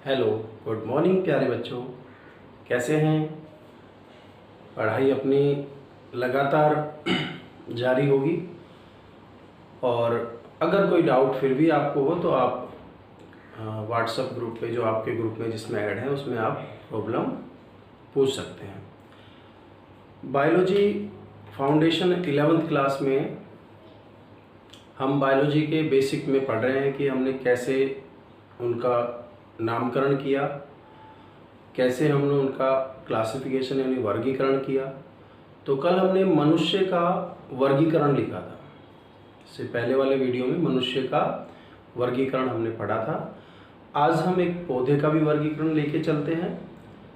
Hello, good morning प्यारे बच्चों। कैसे हैं? पढ़ाई अपनी लगातार जारी होगी और अगर कोई डाउट फिर भी आपको हो तो आप व्हाट्सएप ग्रुप पे, जो आपके ग्रुप में जिसमें ऐड है, उसमें आप प्रॉब्लम पूछ सकते हैं। बायोलॉजी फाउंडेशन 11th क्लास में हम बायोलॉजी के बेसिक में पढ़ रहे हैं कि हमने कैसे उनका नामकरण किया, कैसे हमने उनका क्लासिफिकेशन यानी वर्गीकरण किया। तो कल हमने मनुष्य का वर्गीकरण लिखा था। इससे पहले वाले वीडियो में मनुष्य का वर्गीकरण हमने पढ़ा था। आज हम एक पौधे का भी वर्गीकरण लेके चलते हैं,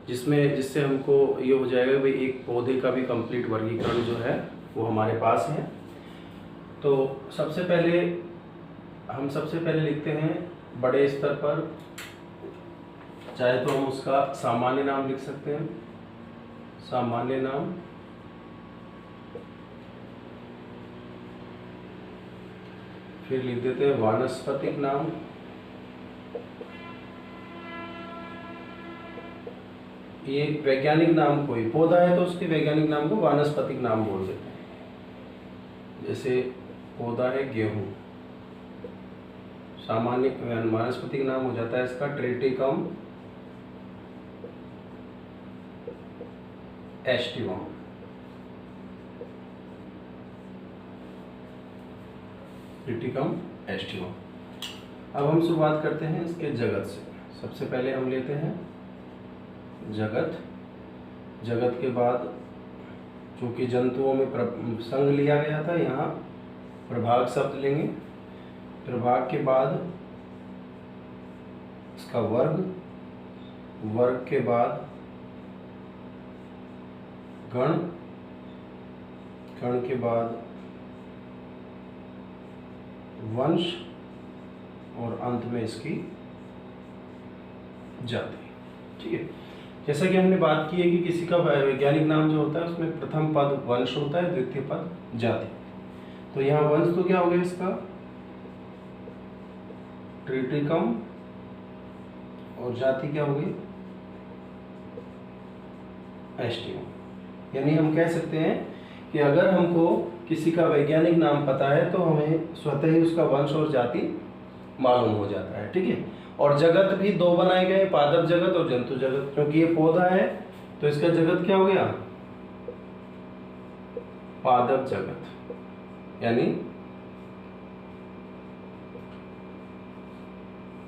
जिससे हमको ये हो जाएगा भाई एक पौधे का भी कंप्लीट वर्गीकरण जो है वो हमारे पास है। तो सबसे पहले लिखते हैं बड़े स्तर पर, चाहे तो हम उसका सामान्य नाम लिख सकते हैं, सामान्य नाम। फिर लिख देते हैं वानस्पतिक नाम। ये वैज्ञानिक नाम, कोई पौधा है तो उसके वैज्ञानिक नाम को वानस्पतिक नाम बोल देते हैं। जैसे पौधा है गेहूं, सामान्य वानस्पतिक नाम हो जाता है इसका ट्रिटिकम एस्टिवम। Triticum aestivum. अब हम शुरुआत करते हैं इसके जगत से। सबसे पहले हम लेते हैं जगत। जगत के बाद चूंकि जंतुओं में संघ लिया गया था, यहाँ प्रभाग शब्द लेंगे। प्रभाग के बाद इसका वर्ग, वर्ग के बाद गण, गण के बाद वंश और अंत में इसकी जाति। ठीक है, जैसा कि हमने बात की है कि किसी का वैज्ञानिक नाम जो होता है उसमें प्रथम पद वंश होता है, द्वितीय पद जाति। तो यहाँ वंश तो क्या हो गया इसका ट्रिटिकम, और जाति क्या हो गई एस्टिवम। यानी हम कह सकते हैं कि अगर हमको किसी का वैज्ञानिक नाम पता है तो हमें स्वतः ही उसका वंश और जाति मालूम हो जाता है। ठीक है, और जगत भी दो बनाए गए, पादप जगत और जंतु जगत। क्योंकि ये पौधा है तो इसका जगत क्या हो गया पादप जगत, यानी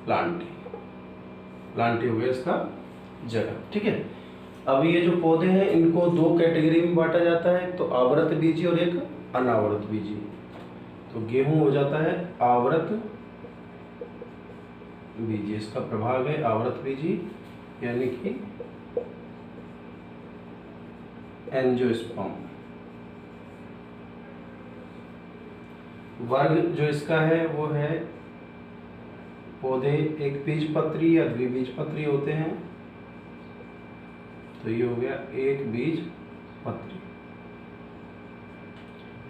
प्लांटी। प्लांटी हो गया इसका जगत। ठीक है, अब ये जो पौधे हैं इनको दो कैटेगरी में बांटा जाता है, एक तो आवृत बीजी और एक अनावृत बीजी। तो गेहूं हो जाता है आवृत बीजी, इसका प्रभाग है आवृत बीजी, यानी कि एंजियोस्पर्म। वर्ग जो इसका है वो है, पौधे एक बीजपत्री या द्विबीजपत्री होते हैं, तो ये हो गया एक बीज पत्री।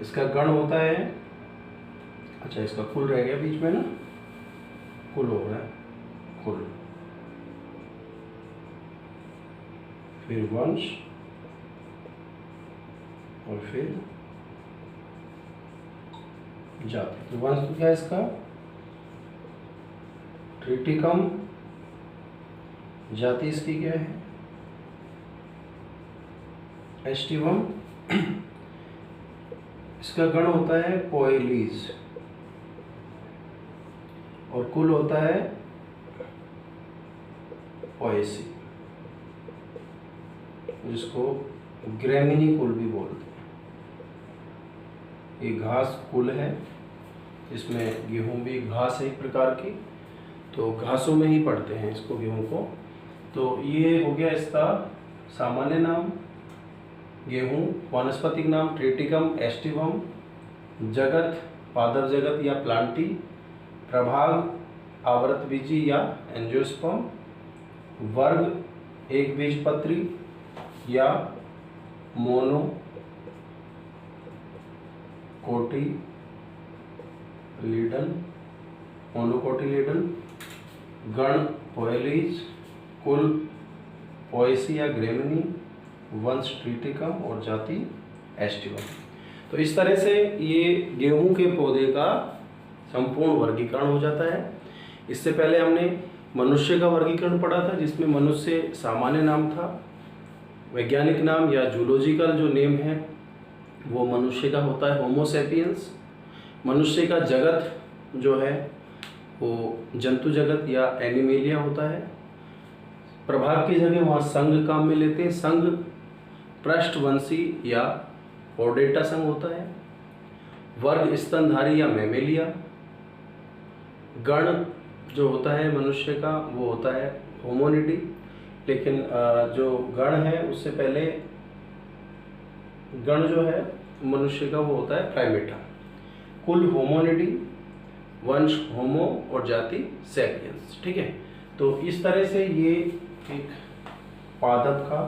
इसका गण होता है, अच्छा इसका कुल रह गया बीच में ना, कुल हो रहा है कुल, फिर वंश और फिर जाति। तो वंश तो क्या है इसका ट्रिटिकम, जाति इसकी क्या है एस्टिवम। इसका गण होता है पोएलीज और कुल होता है पोएसी, जिसको ग्रेमिनी कुल भी बोलते हैं। ये घास कुल है, इसमें गेहूं भी घास है एक प्रकार की, तो घासों में ही पढ़ते हैं इसको, गेहूं को। तो ये हो गया इसका सामान्य नाम गेहूं, वानस्पतिक नाम ट्रिटिकम एस्टिवम, जगत पादप जगत या प्लांटी, प्रभाग आवृत बीजी या एंजियोस्पर्म, वर्ग एक बीजपत्री या मोनो कोटिलीडन, मोनोकोटिलीडन, गण पोएलीज कुल पोएसिया ग्रेमिनी, वंश ट्रिटिकम और जाति एस्टिवम। तो इस तरह से ये गेहूं के पौधे का संपूर्ण वर्गीकरण हो जाता है। इससे पहले हमने मनुष्य का वर्गीकरण पढ़ा था, जिसमें मनुष्य सामान्य नाम था, वैज्ञानिक नाम या जूलॉजिकल जो नेम है वो मनुष्य का होता है होमो सैपियंस। मनुष्य का जगत जो है वो जंतु जगत या एनिमेलिया होता है। प्रभाव की जगह वहाँ संघ काम में लेते हैं। संघ पृष्ठवंशी या कोर्डेटा संघ होता है। वर्ग स्तनधारी या मैमेलिया। गण जो होता है मनुष्य का वो होता है होमोनिडी, लेकिन जो गण है उससे पहले गण जो है मनुष्य का वो होता है प्राइमेटा। कुल होमोनिडी, वंश होमो और जाति सैपियंस। ठीक है, तो इस तरह से ये एक पादप का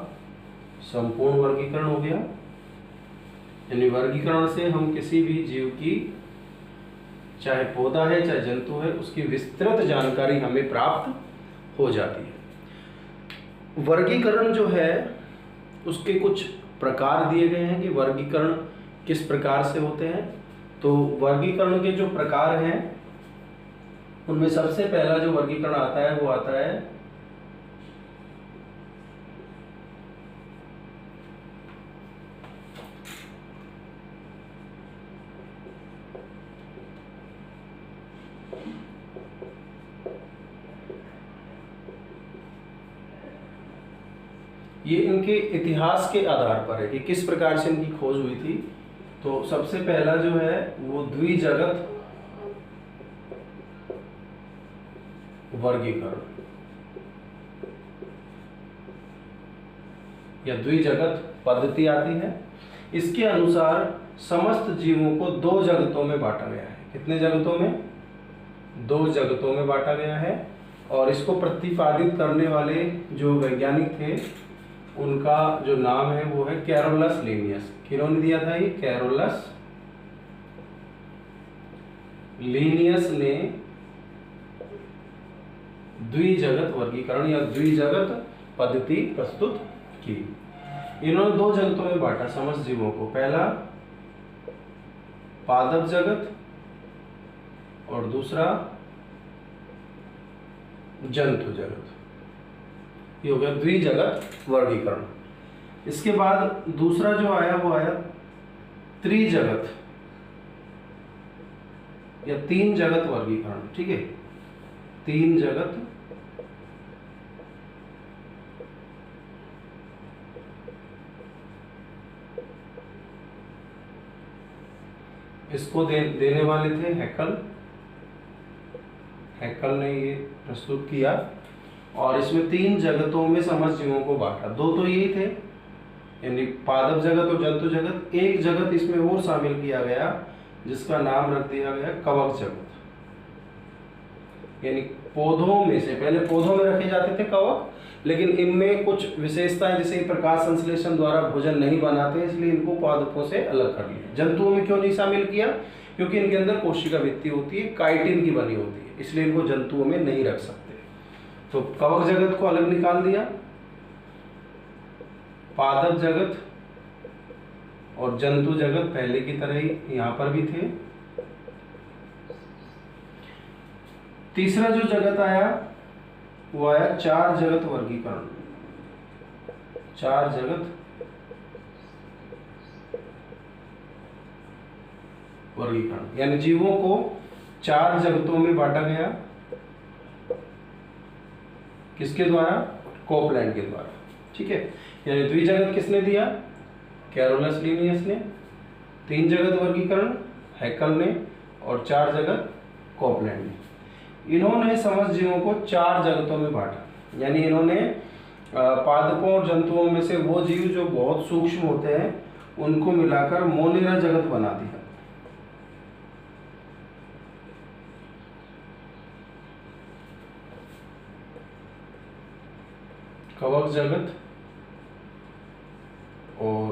संपूर्ण वर्गीकरण हो गया। यानी वर्गीकरण से हम किसी भी जीव की, चाहे पौधा है चाहे जंतु है, उसकी विस्तृत जानकारी हमें प्राप्त हो जाती है। वर्गीकरण जो है उसके कुछ प्रकार दिए गए हैं कि वर्गीकरण किस प्रकार से होते हैं। तो वर्गीकरण के जो प्रकार हैं उनमें सबसे पहला जो वर्गीकरण आता है वो आता है ये इनके इतिहास के आधार पर है कि किस प्रकार से इनकी खोज हुई थी। तो सबसे पहला जो है वो द्विजगत वर्गीकरण या द्विजगत पद्धति आती है। इसके अनुसार समस्त जीवों को दो जगतों में बांटा गया है। कितने जगतों में? दो जगतों में बांटा गया है। और इसको प्रतिपादित करने वाले जो वैज्ञानिक थे उनका जो नाम है वो है कैरोलस लीनियस। किन्होंने दिया था ये? कैरोलस लीनियस ने द्विजगत वर्गीकरण या द्विजगत पद्धति प्रस्तुत की। इन्होंने दो जगतों में बांटा समस्त जीवों को। पहला पादप जगत और दूसरा जंतु जगत। ये हो गया द्विजगत वर्गीकरण। इसके बाद दूसरा जो आया वो आया त्रिजगत या तीन जगत वर्गीकरण। ठीक है, तीन जगत इसको देने वाले थे हैकल। हैकल ने ये प्रस्तुत किया और इसमें तीन जगतों में समस्त जीवों को बांटा। दो तो यही थे, यानी पादप जगत और जंतु जगत। एक जगत इसमें और शामिल किया गया जिसका नाम रख दिया गया कवक जगत। यानी पौधों में से, पहले पौधों में रखे जाते थे कवक, लेकिन इनमें कुछ विशेषताएं जैसे प्रकाश संश्लेषण द्वारा भोजन नहीं बनाते, इसलिए इनको पादपों से अलग कर लिया। जंतुओं में क्यों नहीं शामिल किया? क्योंकि इनके अंदर कोशिका भित्ति होती है, काइटिन की बनी होती है, इसलिए इनको जंतुओं में नहीं रख सकते। तो कवक जगत को अलग निकाल दिया। पादप जगत और जंतु जगत पहले की तरह ही यहां पर भी थे। तीसरा जो जगत आया वो आया चार जगत वर्गीकरण। चार जगत वर्गीकरण यानी जीवों को चार जगतों में बांटा गया। किसके द्वारा? कोपलैंड के द्वारा। ठीक है, यानी द्विजगत किसने दिया? कैरोलस लीनियस ने। तीन जगत वर्गीकरण हैकल ने और चार जगत कोपलैंड ने। इन्होंने समस्त जीवों को चार जगतों में बांटा। यानी इन्होंने पादपों और जंतुओं में से वो जीव जो बहुत सूक्ष्म होते हैं उनको मिलाकर मोनिरा जगत बना दिया। कवक जगत और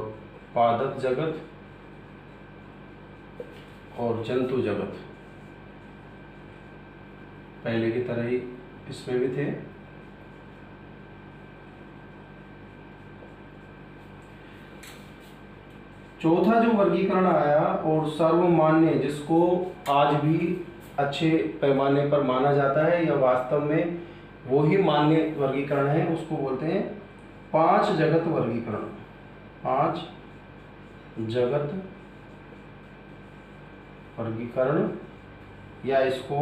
पादप जगत और जंतु जगत पहले की तरह ही इसमें भी थे। चौथा जो वर्गीकरण आया और सर्वमान्य, जिसको आज भी अच्छे पैमाने पर माना जाता है या वास्तव में वो ही मान्य वर्गीकरण है, उसको बोलते हैं 5 जगत वर्गीकरण। 5 जगत वर्गीकरण, या इसको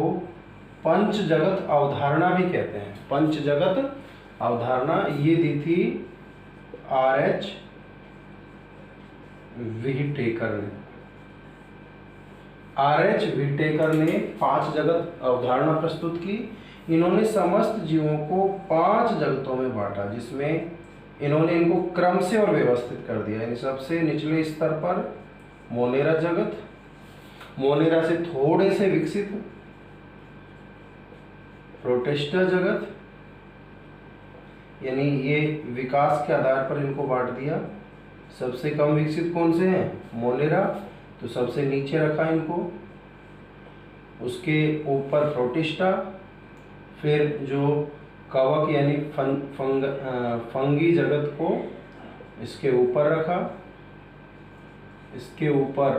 पंच जगत अवधारणा भी कहते हैं। पंच जगत अवधारणा ये दी थी R.H. व्हिटेकर ने। R.H. व्हिटेकर ने 5 जगत अवधारणा प्रस्तुत की। इन्होंने समस्त जीवों को 5 जगतों में बांटा, जिसमें इन्होंने इनको क्रम से और व्यवस्थित कर दिया। इन सबसे निचले स्तर पर मोनेरा जगत, मोनेरा से थोड़े से विकसित प्रोटिस्टा जगत, यानी ये विकास के आधार पर इनको बांट दिया। सबसे कम विकसित कौन से हैं? मोनेरा, तो सबसे नीचे रखा इनको। उसके ऊपर प्रोटिस्टा, फिर जो कवक यानी फंगी जगत को इसके ऊपर रखा, इसके ऊपर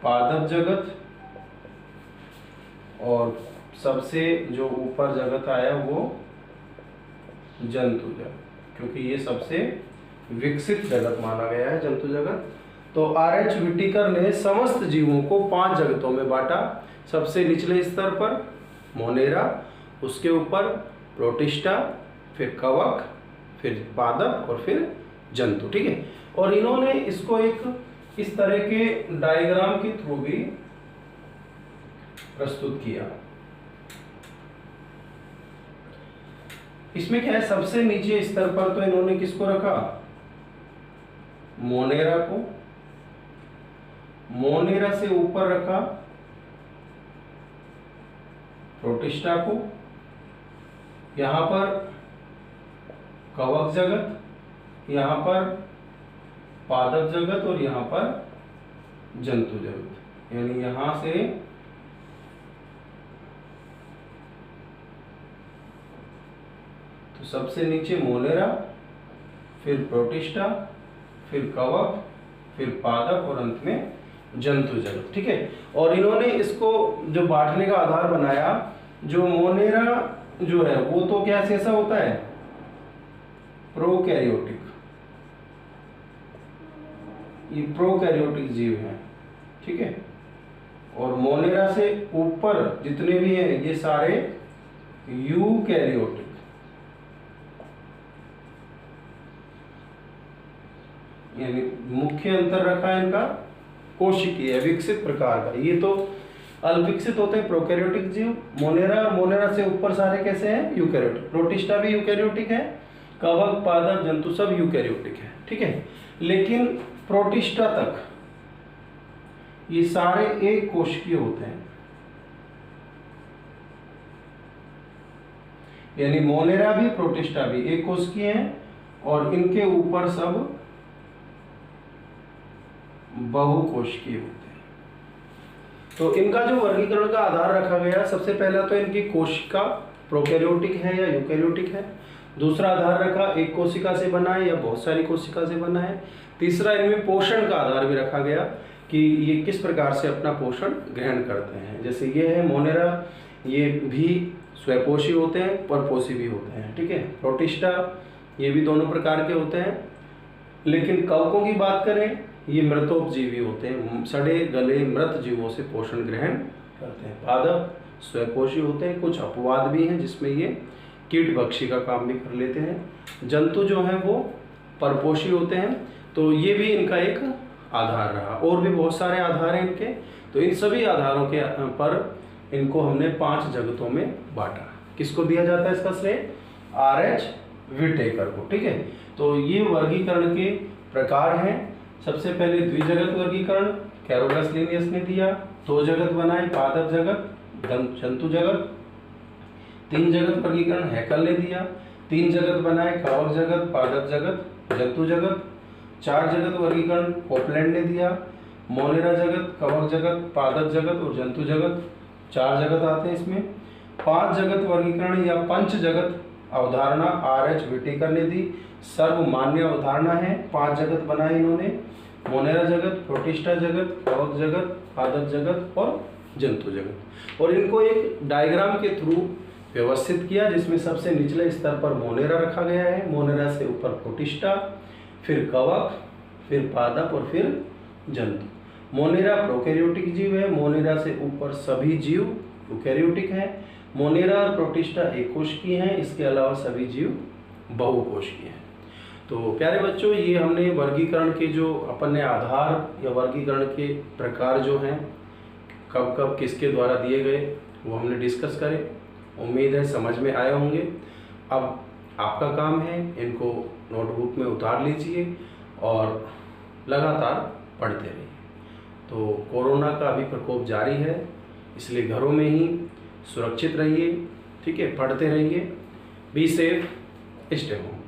पादप जगत, और सबसे जो ऊपर जगत आया वो जंतु जगत, क्योंकि ये सबसे विकसित जगत माना गया है जंतु जगत। तो R.H. व्हिटेकर ने समस्त जीवों को 5 जगतों में बांटा। सबसे निचले स्तर पर मोनेरा, उसके ऊपर प्रोटिस्टा, फिर कवक, फिर पादप और फिर जंतु। ठीक है, और इन्होंने इसको एक इस तरह के डायग्राम के थ्रू भी प्रस्तुत किया। इसमें क्या है, सबसे नीचे स्तर पर तो इन्होंने किसको रखा? मोनेरा को। मोनेरा से ऊपर रखा प्रोटिस्टा को, यहां पर कवक जगत, यहां पर पादप जगत और यहां पर जंतु जगत। यानी यहां से तो सबसे नीचे मोनेरा, फिर प्रोटिस्टा, फिर कवक, फिर पादप और अंत में जंतु जगत। ठीक है, और इन्होंने इसको जो बांटने का आधार बनाया, जो मोनेरा जो है वो तो क्या ऐसा होता है? प्रोकैरियोटिक, ये प्रोकैरियोटिक जीव हैं। ठीक है, और मोनेरा से ऊपर जितने भी हैं ये सारे यूकैरियोटिक। यानी मुख्य अंतर रखा है इनका कोशिकीय विकसित प्रकार का। ये तो अल्पविकसित होते हैं प्रोकैरियोटिक जीव। मोनेरा से ऊपर सारे कैसे हैं? यूकैरियोटिक। प्रोटिस्टा भी यूकैरियोटिक है, कवक, पादप, जंतु सब यूकैरियोटिक है। ठीक है, लेकिन प्रोटिस्टा तक ये सारे एक कोशिकीय होते हैं। यानी मोनेरा भी प्रोटिस्टा भी एक कोशिकीय हैं, और इनके ऊपर सब बहुकोशिकीय होते हैं। तो इनका जो वर्गीकरण का आधार रखा गया, सबसे पहला तो इनकी कोशिका प्रोकैरियोटिक है या यूकैरियोटिक है। दूसरा आधार रखा एक कोशिका से बना है या बहुत सारी कोशिका से बना है। तीसरा इनमें पोषण का आधार भी रखा गया कि ये किस प्रकार से अपना पोषण ग्रहण करते हैं। जैसे ये है मोनेरा, ये भी स्वपोषी होते हैं, परपोषी भी होते हैं। ठीक है, प्रोटिस्टा ये भी दोनों प्रकार के होते हैं। लेकिन कवकों की बात करें, ये मृतोपजीवी होते हैं, सड़े गले मृत जीवों से पोषण ग्रहण करते हैं। पादप स्वपोषी होते हैं, कुछ अपवाद भी हैं जिसमें ये कीट भक्षी का काम भी कर लेते हैं। जंतु जो हैं वो परपोषी होते हैं। तो ये भी इनका एक आधार रहा। और भी बहुत सारे आधार हैं इनके। तो इन सभी आधारों के पर इनको हमने 5 जगतों में बांटा। किसको दिया जाता है इसका श्रेय? R.H. व्हिटेकर को। ठीक है, तो ये वर्गीकरण के प्रकार हैं। सबसे पहले द्विजगत वर्गीकरण कैरोलस लिनियस ने दिया। 2 जगत बनाए, पादप जगत, जंतु जगत। 3 जगत वर्गीकरण हैकल ने दिया। 3 जगत बनाए, कवक जगत, पादप जगत, जंतु जगत। 4 जगत वर्गीकरण कोपलैंड ने दिया। मोनेरा जगत, कवक जगत, पादप जगत और जंतु जगत, 4 जगत आते हैं इसमें। 5 जगत वर्गीकरण या पंच जगत अवधारणा R.H. व्हिटेकर ने दी। सर्वमान्य अवधारणा है। 5 जगत बनाए इन्होंने, मोनेरा जगत, प्रोटिस्टा जगत, कवक जगत, पादप जगत और जंतु जगत। और इनको एक डायग्राम के थ्रू व्यवस्थित किया, जिसमें सबसे निचले स्तर पर मोनेरा रखा गया है, मोनेरा से ऊपर प्रोटिस्टा, फिर कवक, फिर पादप और फिर जंतु। मोनेरा प्रोकैरियोटिक जीव है, मोनेरा से ऊपर सभी जीव यूकैरियोटिक हैं। मोनेरा और प्रोटिस्टा एक कोशिकीय हैं, इसके अलावा सभी जीव बहुकोशिकीय हैं। तो प्यारे बच्चों, ये हमने वर्गीकरण के जो अपन ने आधार या वर्गीकरण के प्रकार जो हैं कब कब किसके द्वारा दिए गए वो हमने डिस्कस करे। उम्मीद है समझ में आए होंगे। अब आपका काम है इनको नोटबुक में उतार लीजिए और लगातार पढ़ते रहिए। तो कोरोना का अभी प्रकोप जारी है, इसलिए घरों में ही सुरक्षित रहिए, ठीक है, पढ़ते रहिए। Be safe, stay home.